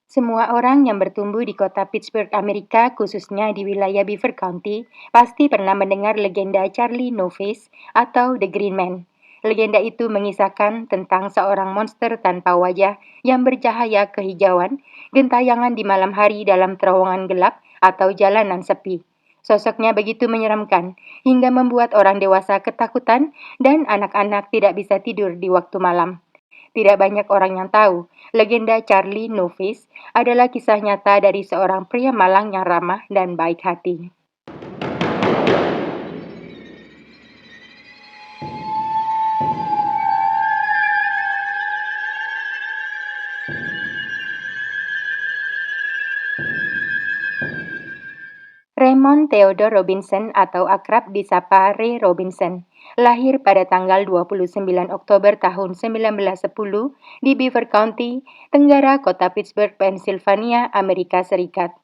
Semua orang yang bertumbuh di kota Pittsburgh, Amerika, khususnya di wilayah Beaver County, pasti pernah mendengar legenda Charlie No Face atau The Green Man. Legenda itu mengisahkan tentang seorang monster tanpa wajah yang bercahaya kehijauan, gentayangan di malam hari dalam terowongan gelap atau jalanan sepi. Sosoknya begitu menyeramkan hingga membuat orang dewasa ketakutan dan anak-anak tidak bisa tidur di waktu malam. Tidak banyak orang yang tahu, legenda Charlie No Face adalah kisah nyata dari seorang pria malang yang ramah dan baik hati. Raymond Theodore Robinson atau akrab disapa Ray Robinson, lahir pada tanggal 29 Oktober tahun 1910 di Beaver County, tenggara kota Pittsburgh, Pennsylvania, Amerika Serikat.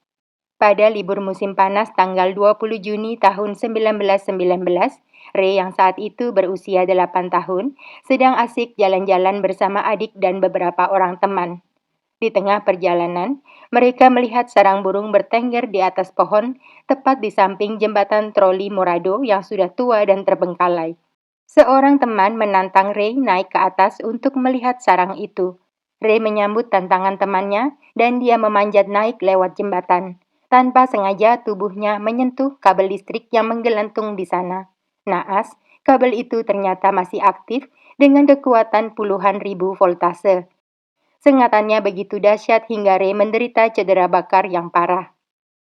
Pada libur musim panas tanggal 20 Juni tahun 1919, Ray yang saat itu berusia 8 tahun sedang asik jalan-jalan bersama adik dan beberapa orang teman. Di tengah perjalanan, mereka melihat sarang burung bertengger di atas pohon, tepat di samping jembatan troli Morado yang sudah tua dan terbengkalai. Seorang teman menantang Ray naik ke atas untuk melihat sarang itu. Ray menyambut tantangan temannya dan dia memanjat naik lewat jembatan. Tanpa sengaja tubuhnya menyentuh kabel listrik yang menggelantung di sana. Naas, kabel itu ternyata masih aktif dengan kekuatan puluhan ribu voltase. Sengatannya begitu dahsyat hingga Ray menderita cedera bakar yang parah.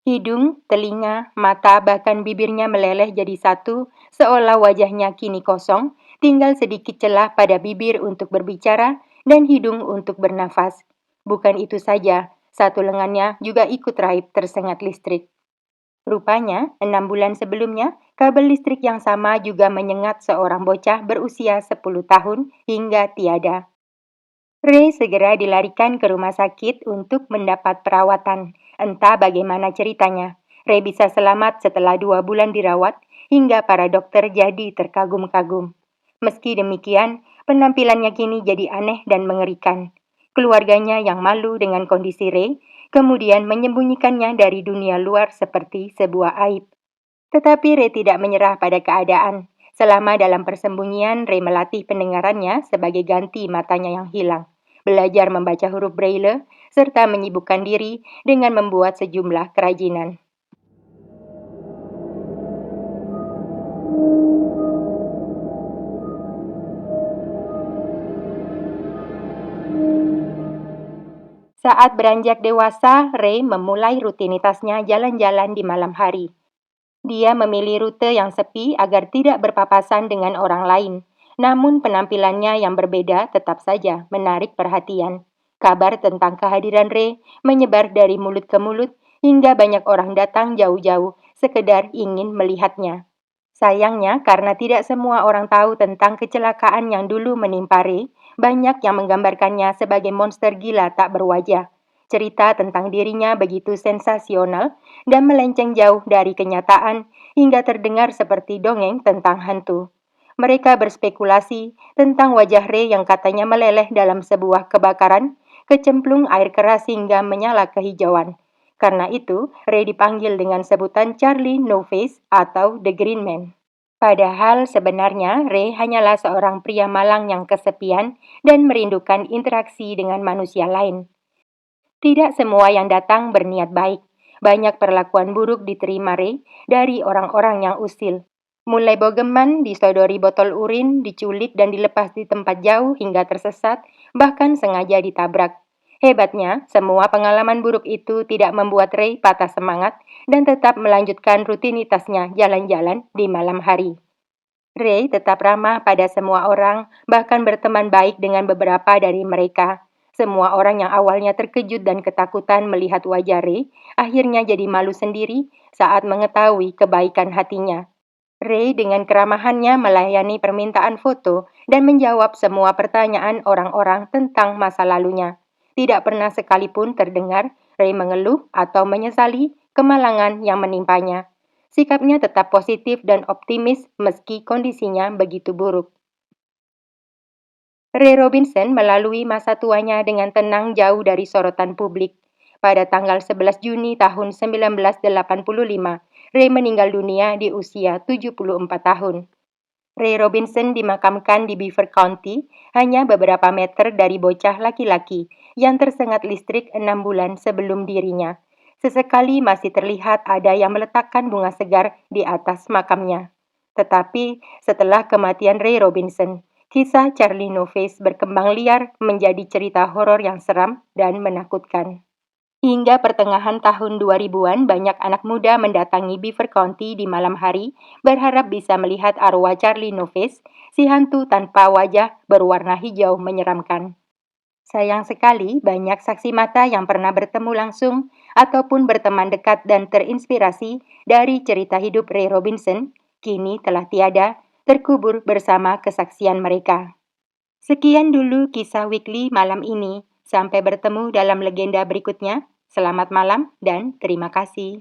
Hidung, telinga, mata, bahkan bibirnya meleleh jadi satu, seolah wajahnya kini kosong, tinggal sedikit celah pada bibir untuk berbicara dan hidung untuk bernafas. Bukan itu saja, satu lengannya juga ikut raib tersengat listrik. Rupanya, 6 bulan sebelumnya, kabel listrik yang sama juga menyengat seorang bocah berusia 10 tahun hingga tiada. Ray segera dilarikan ke rumah sakit untuk mendapat perawatan. Entah bagaimana ceritanya, Ray bisa selamat setelah 2 bulan dirawat hingga para dokter jadi terkagum-kagum. Meski demikian, penampilannya kini jadi aneh dan mengerikan. Keluarganya yang malu dengan kondisi Ray, kemudian menyembunyikannya dari dunia luar seperti sebuah aib. Tetapi Ray tidak menyerah pada keadaan. Selama dalam persembunyian, Ray melatih pendengarannya sebagai ganti matanya yang hilang, belajar membaca huruf Braille, serta menyibukkan diri dengan membuat sejumlah kerajinan. Saat beranjak dewasa, Ray memulai rutinitasnya jalan-jalan di malam hari. Dia memilih rute yang sepi agar tidak berpapasan dengan orang lain. Namun penampilannya yang berbeda tetap saja menarik perhatian. Kabar tentang kehadiran Ray menyebar dari mulut ke mulut hingga banyak orang datang jauh-jauh sekedar ingin melihatnya. Sayangnya, karena tidak semua orang tahu tentang kecelakaan yang dulu menimpa Ray, banyak yang menggambarkannya sebagai monster gila tak berwajah. Cerita tentang dirinya begitu sensasional dan melenceng jauh dari kenyataan hingga terdengar seperti dongeng tentang hantu. Mereka berspekulasi tentang wajah Ray yang katanya meleleh dalam sebuah kebakaran, kecemplung air keras hingga menyala kehijauan. Karena itu, Ray dipanggil dengan sebutan Charlie No Face atau The Green Man. Padahal sebenarnya Ray hanyalah seorang pria malang yang kesepian dan merindukan interaksi dengan manusia lain. Tidak semua yang datang berniat baik. Banyak perlakuan buruk diterima Ray dari orang-orang yang usil. Mulai bogeman, disodori botol urin, diculik dan dilepas di tempat jauh hingga tersesat, bahkan sengaja ditabrak. Hebatnya, semua pengalaman buruk itu tidak membuat Ray patah semangat dan tetap melanjutkan rutinitasnya jalan-jalan di malam hari. Ray tetap ramah pada semua orang, bahkan berteman baik dengan beberapa dari mereka. Semua orang yang awalnya terkejut dan ketakutan melihat wajah Ray, akhirnya jadi malu sendiri saat mengetahui kebaikan hatinya. Ray dengan keramahannya melayani permintaan foto dan menjawab semua pertanyaan orang-orang tentang masa lalunya. Tidak pernah sekalipun terdengar Ray mengeluh atau menyesali kemalangan yang menimpanya. Sikapnya tetap positif dan optimis meski kondisinya begitu buruk. Ray Robinson melalui masa tuanya dengan tenang jauh dari sorotan publik. Pada tanggal 11 Juni tahun 1985, Ray meninggal dunia di usia 74 tahun. Ray Robinson dimakamkan di Beaver County, hanya beberapa meter dari bocah laki-laki yang tersengat listrik 6 bulan sebelum dirinya. Sesekali masih terlihat ada yang meletakkan bunga segar di atas makamnya. Tetapi setelah kematian Ray Robinson, kisah Charlie Novaes berkembang liar menjadi cerita horor yang seram dan menakutkan. Hingga pertengahan tahun 2000-an, banyak anak muda mendatangi Beaver County di malam hari, berharap bisa melihat arwah Charlie Novaes, si hantu tanpa wajah berwarna hijau menyeramkan. Sayang sekali, banyak saksi mata yang pernah bertemu langsung ataupun berteman dekat dan terinspirasi dari cerita hidup Ray Robinson, kini telah tiada, terkubur bersama kesaksian mereka. Sekian dulu kisah Weekly malam ini. Sampai bertemu dalam legenda berikutnya. Selamat malam dan terima kasih.